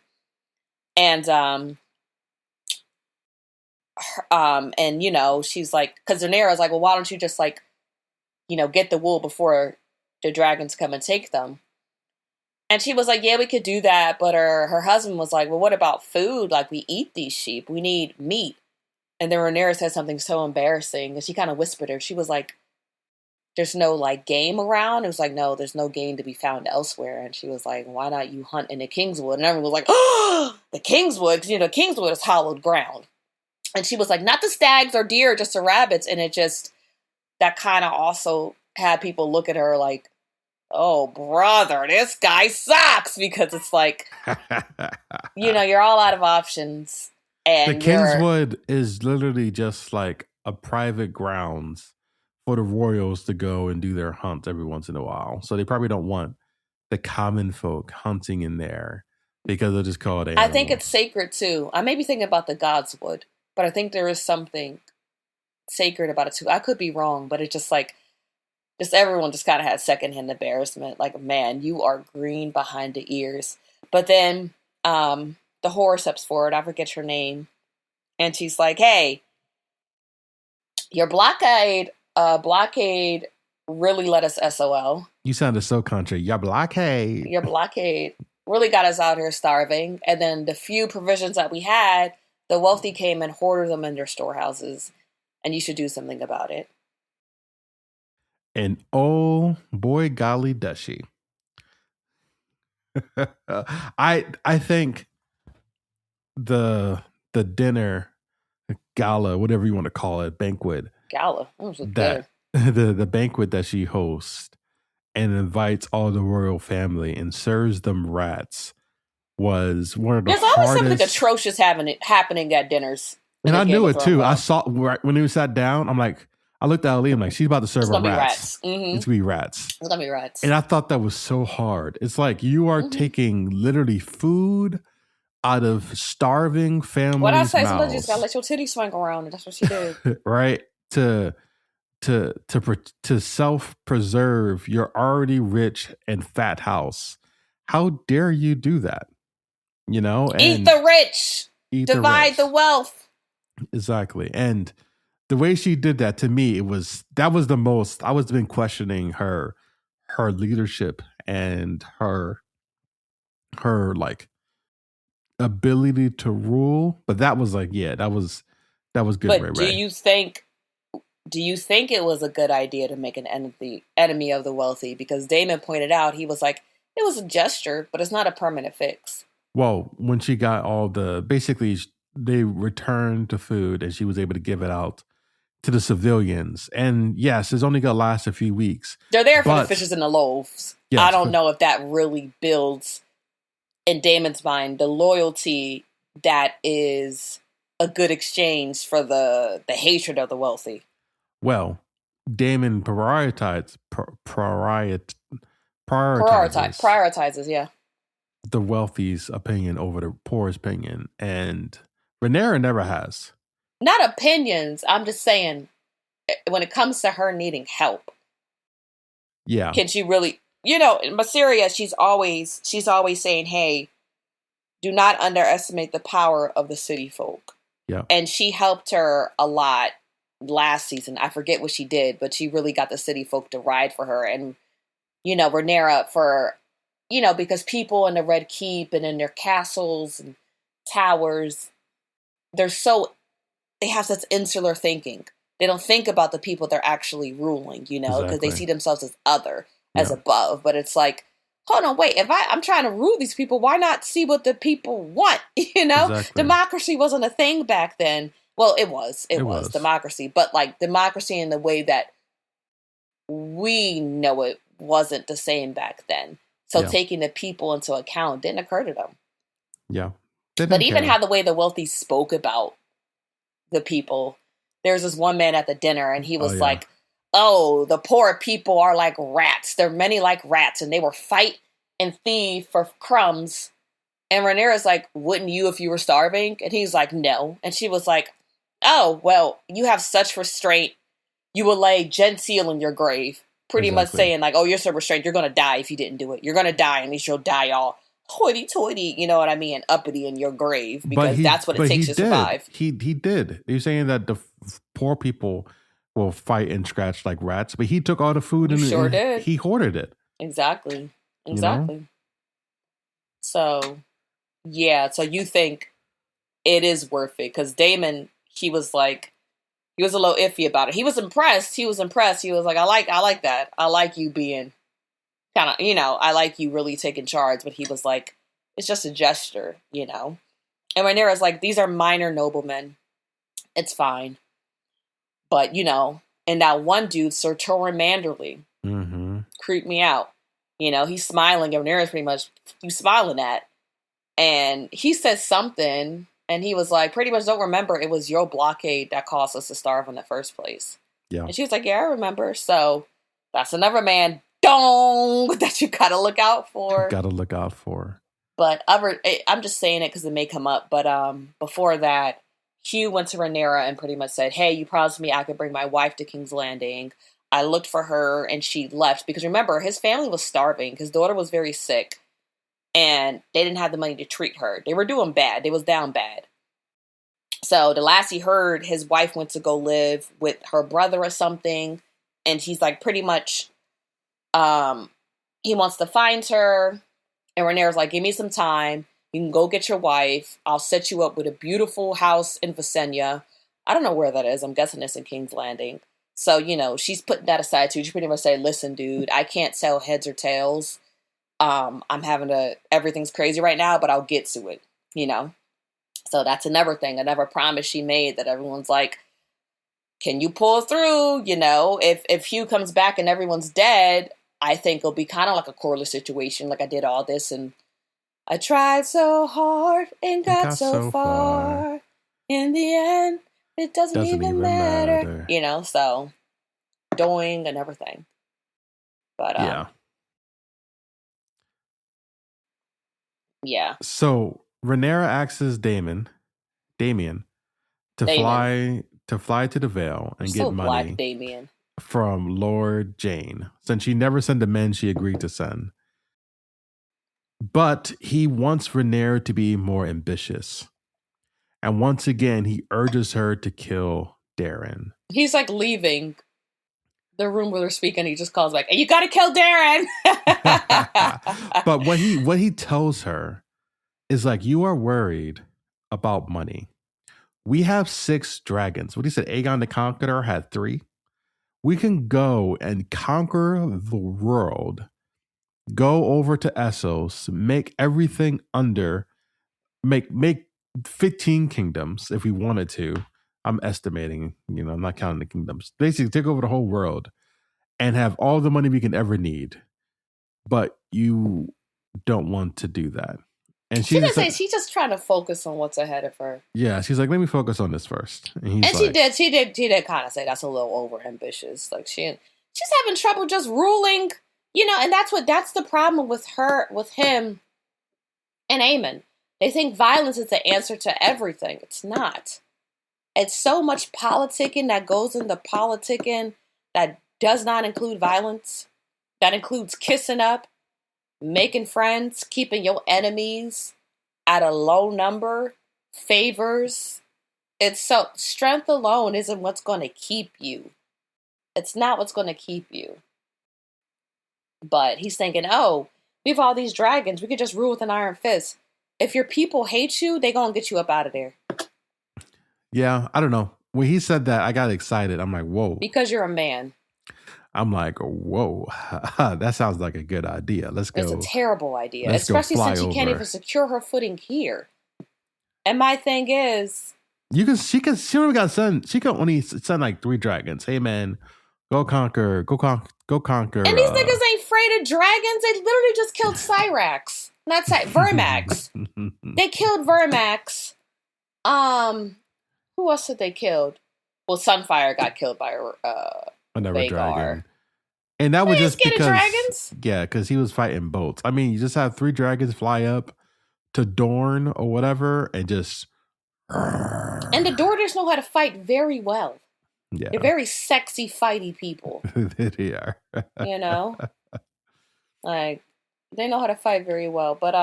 and she's like, because Rhaenyra's like, well, why don't you just like, get the wool before the dragons come and take them? And she was like, yeah, we could do that. But her husband was like, well, what about food? Like, we eat these sheep. We need meat. And then Rhaenyra said something so embarrassing. And she kind of whispered her. She was like, there's no, like, game around. It was like, no, there's no game to be found elsewhere. And she was like, why not you hunt in the Kingswood? And everyone was like, oh, the Kingswood. Because, Kingswood is hallowed ground. And she was like, not the stags or deer, just the rabbits. And it just, that kind of also had people look at her like, oh, brother, this guy sucks, because it's like, you're all out of options. And the Kingswood is literally just like a private grounds for the royals to go and do their hunts every once in a while. So they probably don't want the common folk hunting in there because they'll just call it animals. I think it's sacred too. I may be thinking about the Godswood, but I think there is something sacred about it too. I could be wrong, but it's just like, just everyone just kind of had secondhand embarrassment. Like, man, you are green behind the ears. But then the whore steps forward. I forget her name. And she's like, hey, your blockade really let us SOL. You sounded so country. Your blockade really got us out here starving. And then the few provisions that we had, the wealthy came and hoarded them in their storehouses. And you should do something about it. And oh boy, golly, does she. I think the dinner gala, whatever you want to call it, banquet. Gala. That the banquet that she hosts and invites all the royal family and serves them rats was one of the There's always something atrocious happening at dinners. And I knew it too. I saw when he sat down, I looked at Ali, I'm like, she's about to serve her rats. Mm-hmm. It's going to be rats. It's going to be rats. And I thought that was so hard. It's like you are taking literally food out of starving families' What I say, mouths. sometimes you just got to let your titties swing around, and that's what she did. Right? To self-preserve your already rich and fat house. How dare you do that? You know? And eat the rich. Divide the wealth. Exactly. And the way she did that, to me, that was the most, I was been questioning her leadership and her like ability to rule. But that was like, yeah, that was good. But Ray do you think it was a good idea to make an enemy of the wealthy? Because Damon pointed out, he was like, it was a gesture, but it's not a permanent fix. Well, when she got basically they returned to food and she was able to give it out to the civilians. And yes, it's only going to last a few weeks. They're there for the fishes and the loaves. Yes, I don't know if that really builds, in Damon's mind, the loyalty that is a good exchange for the hatred of the wealthy. Well, Damon prioritizes, yeah, the wealthy's opinion over the poor's opinion. And Rhaenyra never has. Not opinions. I'm just saying, when it comes to her needing help, yeah, can she really? In Mysteria, she's always saying, "Hey, do not underestimate the power of the city folk." Yeah, and she helped her a lot last season. I forget what she did, but she really got the city folk to ride for her, and Rhaenyra for, because people in the Red Keep and in their castles and towers, they have such insular thinking. They don't think about the people they're actually ruling, because they see themselves as other, as above. But it's like, hold on, wait, if I'm trying to rule these people, why not see what the people want? Exactly. Democracy wasn't a thing back then. Well, it was democracy, but like democracy in the way that we know it wasn't the same back then. So taking the people into account didn't occur to them. Yeah. But even how the way the wealthy spoke about the people, there's this one man at the dinner and he was like, oh, the poor people are like rats. They're many like rats, and they will fight and thieve for crumbs. And Rhaenyra's like, wouldn't you if you were starving? And he's like, no. And she was like, oh, well, you have such restraint. You will lay genteel in your grave. Pretty much saying like, oh, you're so restrained. You're going to die if you didn't do it. You're going to die, and at least you'll die all hoity-toity, you know what I mean, and uppity in your grave, because that's what it takes to survive. He did. You're saying that the poor people will fight and scratch like rats, but he took all the food and did. He hoarded it. Exactly. So, yeah. So you think it is worth it? Because Damon, he was a little iffy about it. He was impressed. He was like, I like that. I like you being kind of, I like you really taking charge. But he was like, it's just a gesture, And Rhaenyra's like, these are minor noblemen. It's fine. But, and that one dude, Sir Torrin Manderly, creeped me out. He's smiling. And Rhaenyra's pretty much, you smiling at. And he says something, and he was like, pretty much don't remember it was your blockade that caused us to starve in the first place. Yeah. And she was like, yeah, I remember. So that's another man, that you gotta look out for. But I'm just saying it because it may come up. But before that, Hugh went to Rhaenyra and pretty much said, hey, you promised me I could bring my wife to King's Landing. I looked for her and she left. Because remember, his family was starving. His daughter was very sick. And they didn't have the money to treat her. They were doing bad. They was down bad. So the last he heard, his wife went to go live with her brother or something. And he's like pretty much, he wants to find her. And Rhaenyra's like, give me some time. You can go get your wife. I'll set you up with a beautiful house in Visenya. I don't know where that is. I'm guessing it's in King's Landing. So, you know, she's putting that aside too. She pretty much say, listen, dude, I can't tell heads or tails. I'm everything's crazy right now, but I'll get to it, you know? So that's another thing, another promise she made that everyone's like, can you pull through? You know, if Hugh comes back and everyone's dead, I think it'll be kind of like a Corlys situation. Like I did all this and I tried so hard and got so far. In the end, it doesn't even matter. You know, so doing and everything. But yeah. Yeah. So Rhaenyra asks Damon to fly to the Vale and get money from Lord Jane, since she never sent the men she agreed to send. But he wants Rhaenyra to be more ambitious. And once again, he urges her to kill Darren. He's like leaving the room where they're speaking. He just calls back, "You got to kill Darren." But what he tells her is like, you are worried about money. We have 6 dragons. What he said, Aegon the Conqueror had 3. We can go and conquer the world. Go over to Essos, make everything make 15 kingdoms if we wanted to. I'm estimating, you know, I'm not counting the kingdoms. Basically, take over the whole world and have all the money we can ever need. But you don't want to do that. And she's just trying to focus on what's ahead of her. Yeah, she's like, let me focus on this first. And she did kind of say that's a little over ambitious. Like she's having trouble just ruling, you know, and that's the problem with him and Aemon. They think violence is the answer to everything. It's not. It's so much politicking that goes into politicking that does not include violence. That includes kissing up, making friends, keeping your enemies at a low number, favors. It's so strength alone isn't what's going to keep you. It's not what's going to keep you. But he's thinking, oh, we have all these dragons. We could just rule with an iron fist. If your people hate you, they going to get you up out of there. Yeah, I don't know. When he said that, I got excited. I'm like, whoa. Because you're a man. I'm like, whoa, that sounds like a good idea. Let's go. It's a terrible idea, especially since she can't even secure her footing here. And my thing is, she only got son. She can only send like 3 dragons. Hey man, go conquer. And these niggas ain't afraid of dragons. They literally just killed Cyrax. Not Vermax. They killed Vermax. Who else did they kill? Well, Sunfire got killed by another Vhagar. Dragon. And that was just because dragons? Yeah, because he was fighting bolts. I mean, you just have 3 dragons fly up to Dorne or whatever and just and the Dorners know how to fight very well. Yeah. They're very sexy, fighty people. They are. You know? Like, they know how to fight very well. But,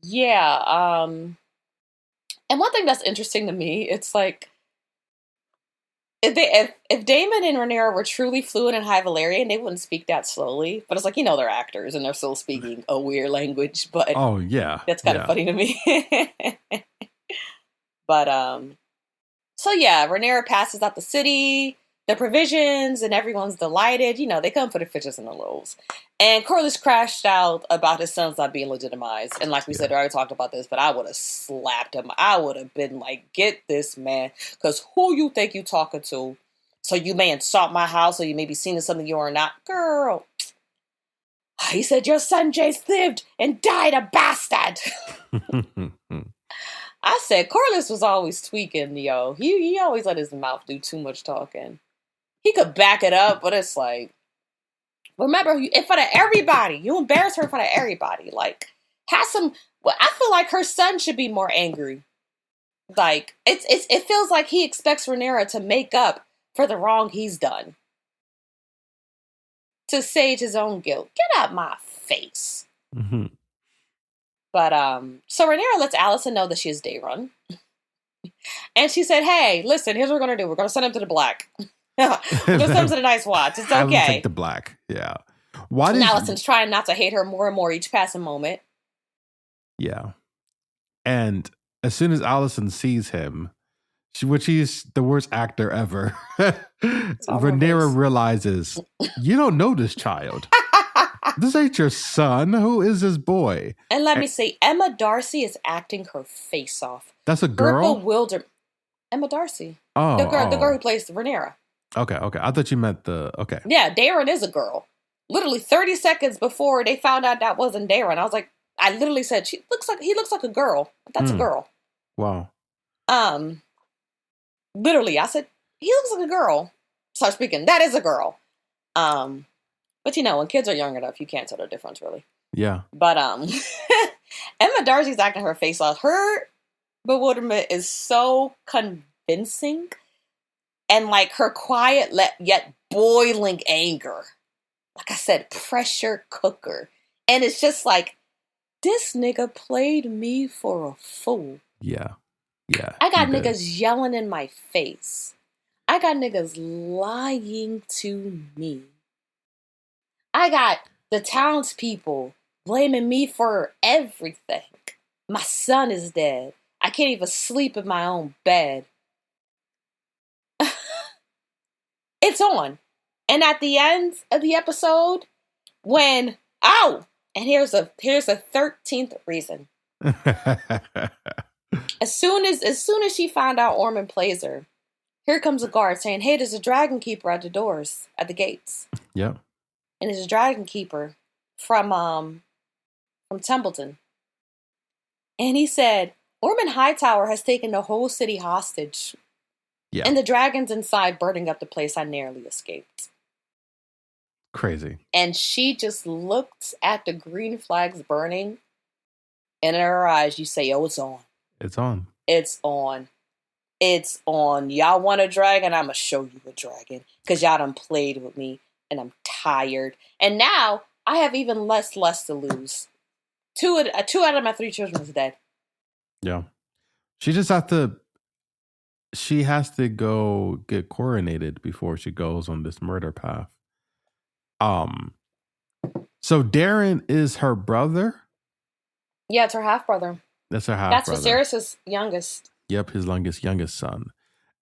yeah. And one thing that's interesting to me, it's like, if Damon and Rhaenyra were truly fluent in High Valyrian, they wouldn't speak that slowly. But it's like, you know, they're actors and they're still speaking a weird language. But oh yeah, that's kind of funny to me. But so yeah, Rhaenyra passes out the city, the provisions, and everyone's delighted. You know, they come for the fishes and the loaves. And Corlys crashed out about his sons not being legitimized. And like we said, I already talked about this, but I would have slapped him. I would have been like, get this man. Because who you think you talking to? So you may insult my house or you may be seen as something you are not. Girl. He said, your son Jace lived and died a bastard. I said, Corlys was always tweaking, yo. He always let his mouth do too much talking. He could back it up, but it's like, remember, in front of everybody, you embarrass her in front of everybody. Like, have some. Well, I feel like her son should be more angry. Like, it feels like he expects Rhaenyra to make up for the wrong he's done. To sage his own guilt. Get out my face. Mm-hmm. But, so Rhaenyra lets Alicent know that she is Daron. And she said, hey, listen, here's what we're going to do. We're going to send him to the black. We're going to send him to the nice watch. It's Have him okay. take the black. Yeah. Why And did Alicent's trying not to hate her more and more each passing moment. Yeah. And as soon as Alicent sees him, she's the worst actor ever, Rhaenyra realizes, you don't know this child. This ain't your son. Who is this boy? And let me say, Emma Darcy is acting her face off. That's a girl? Emma Darcy. Oh. The girl who plays Rhaenyra. Okay. I thought you meant okay. Yeah, Daron is a girl. Literally 30 seconds before they found out that wasn't Daron, I was like, I literally said, he looks like a girl. That's a girl. Wow. Literally, I said, he looks like a girl. Start speaking, that is a girl. But when kids are young enough, you can't tell the difference, really. Yeah. But Emma Darcy's acting her face off. Her bewilderment is so convincing, and like her quiet yet boiling anger. Like I said, pressure cooker, and it's just like, this nigga played me for a fool. Yeah. I got niggas yelling in my face. I got niggas lying to me. I got the townspeople blaming me for everything. My son is dead. I can't even sleep in my own bed. It's on. And at the end of the episode, and here's a 13th reason. As soon as she found out Ormond plays her, here comes a guard saying, hey, there's a dragon keeper at the gates. Yep. And it's a dragon keeper from Templeton. And he said, Ormond Hightower has taken the whole city hostage. Yeah. And the dragons inside burning up the place I narrowly escaped. Crazy. And she just looked at the green flags burning, and in her eyes, you say, oh, it's on. It's on. It's on. It's on. Y'all want a dragon? I'm going to show you a dragon. Because y'all done played with me, and I'm tired. And now, I have even less to lose. Two out of my 3 children is dead. Yeah. She has to go get coronated before she goes on this murder path. So Daron is her brother? Yeah, it's her half-brother. That's her half-brother. That's Viserys' youngest. Yep, his youngest son.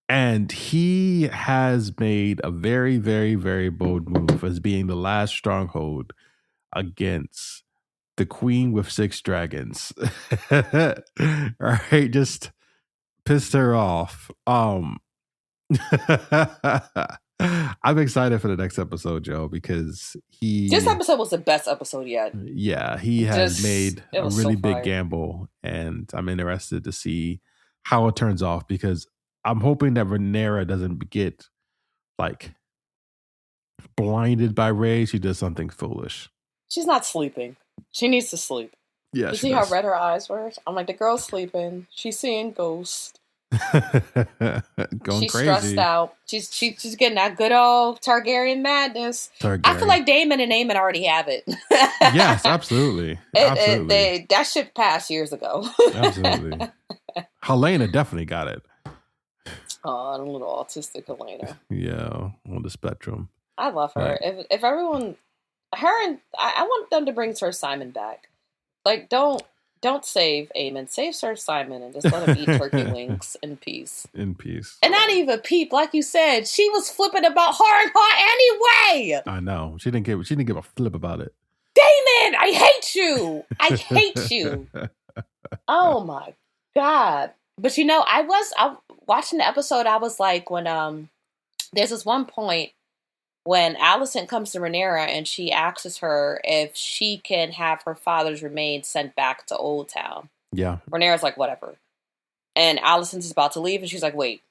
And he has made a very, very, very bold move as being the last stronghold against the queen with 6 dragons. Right, just pissed her off. I'm excited for the next episode, Joe, because this episode was the best episode yet. Yeah, he has made a really big gamble, and I'm interested to see how it turns off, because I'm hoping that Rhaenyra doesn't get like blinded by rage. She does something foolish. She's not sleeping. She needs to sleep. Yeah, you see how red her eyes were? I'm like, the girl's sleeping. She's seeing ghosts. She's crazy. Stressed out. She's getting that good old Targaryen madness. I feel like Damon and Aemon already have it. Yes, absolutely. That shit passed years ago. Absolutely. Helena definitely got it. Oh, a little autistic Helena. Yeah, on the spectrum. I love her. Right. If everyone, I want them to bring Sir Simon back. Like, don't save Aemon. Save Sir Simon and just let him eat turkey wings in peace. In peace. And not even peep, like you said. She was flipping about Harrenhal anyway. I know. She didn't give a flip about it. Damon, I hate you. I hate you. Oh my God. But I was watching the episode. I was like, when there's this one point when Alicent comes to Rhaenyra and she asks her if she can have her father's remains sent back to Old Town. Yeah. Rhaenyra's like, whatever. And Alicent's about to leave, and she's like, wait.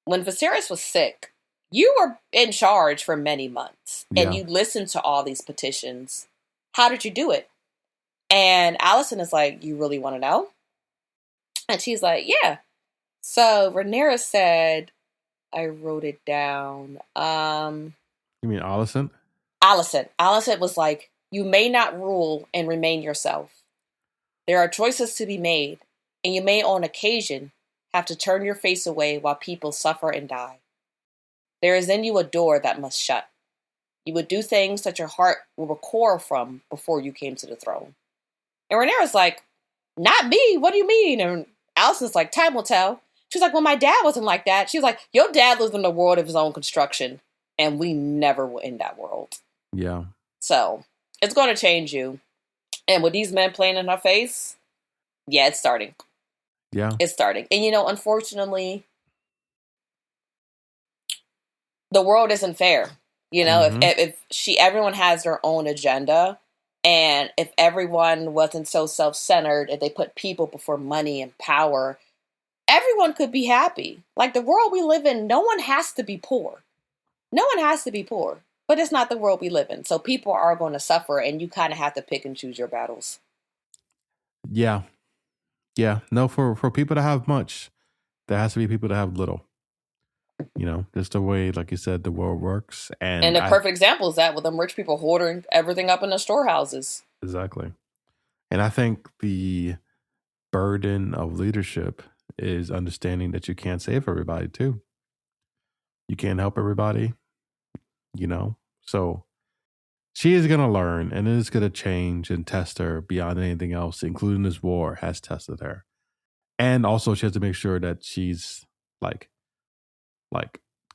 When Viserys was sick, you were in charge for many months, and you listened to all these petitions. How did you do it? And Alicent is like, you really want to know? And she's like, yeah. So Rhaenyra said, I wrote it down. You mean Alicent? Alicent. Alicent was like, you may not rule and remain yourself. There are choices to be made, and you may on occasion have to turn your face away while people suffer and die. There is in you a door that must shut. You would do things that your heart will recoil from before you came to the throne. And Rhaenyra's like, not me, what do you mean? And Alicent's like, time will tell. She's like, well, my dad wasn't like that. She was like, your dad lives in a world of his own construction, and we never will end that world. Yeah. So, it's going to change you. And with these men playing in her face, yeah, it's starting. Yeah. It's starting. And, unfortunately, the world isn't fair. If everyone has their own agenda, and if everyone wasn't so self-centered, if they put people before money and power, everyone could be happy. Like the world we live in, no one has to be poor. No one has to be poor. But it's not the world we live in. So people are going to suffer, and you kind of have to pick and choose your battles. Yeah. Yeah. No, for people to have much, there has to be people to have little. Just the way, like you said, the world works. And the perfect example is that with them rich people hoarding everything up in the storehouses. Exactly. And I think the burden of leadership is understanding that you can't save everybody too. You can't help everybody, So she is going to learn, and it is going to change and test her beyond anything else, including this war has tested her. And also she has to make sure that she's like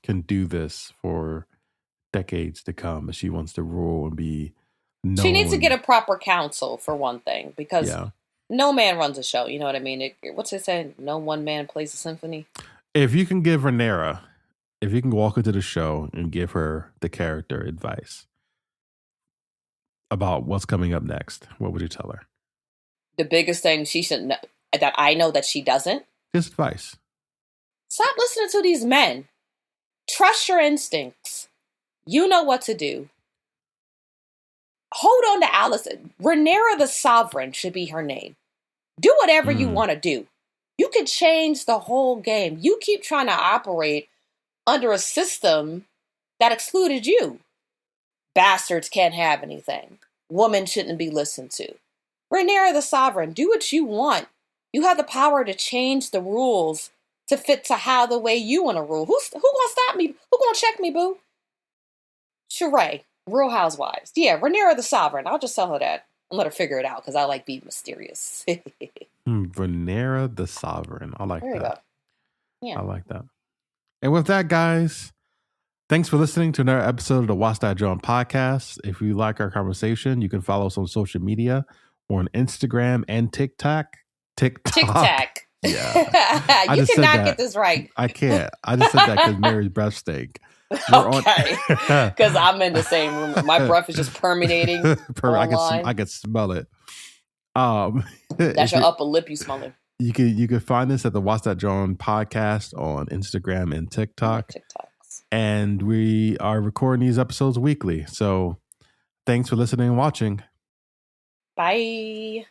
can do this for decades to come if she wants to rule and be known. She needs to get a proper counsel for one thing, because no man runs a show. You know what I mean? What's it saying? No one man plays a symphony. If you can give Rhaenyra, if you can walk into the show and give her the character advice about what's coming up next, what would you tell her? The biggest thing she should know, that I know that she doesn't. Just advice. Stop listening to these men. Trust your instincts. You know what to do. Hold on to Alicent. Rhaenyra the Sovereign should be her name. Do whatever you want to do. You could change the whole game. You keep trying to operate under a system that excluded you. Bastards can't have anything. Women shouldn't be listened to. Rhaenyra the Sovereign, do what you want. You have the power to change the rules to fit to how the way you want to rule. Who gonna stop me? Who gonna check me, boo? Sheree, Real Housewives. Yeah, Rhaenyra the Sovereign. I'll just tell her that and let her figure it out, because I like being mysterious. Rhaenyra the Sovereign. I like there you that. Go. Yeah. I like that. And with that, guys, thanks for listening to another episode of the Watch That John podcast. If you like our conversation, you can follow us on social media. We're on Instagram and TikTok. TikTok. Yeah. You cannot get this right. I can't. I just said that because Mary's breath stank. Okay. Because I'm in the same room. My breath is just permeating. I can smell it. That's your upper lip you smelling. You can find us at the Watch That John podcast on Instagram and TikTok. TikToks. And we are recording these episodes weekly. So thanks for listening and watching. Bye.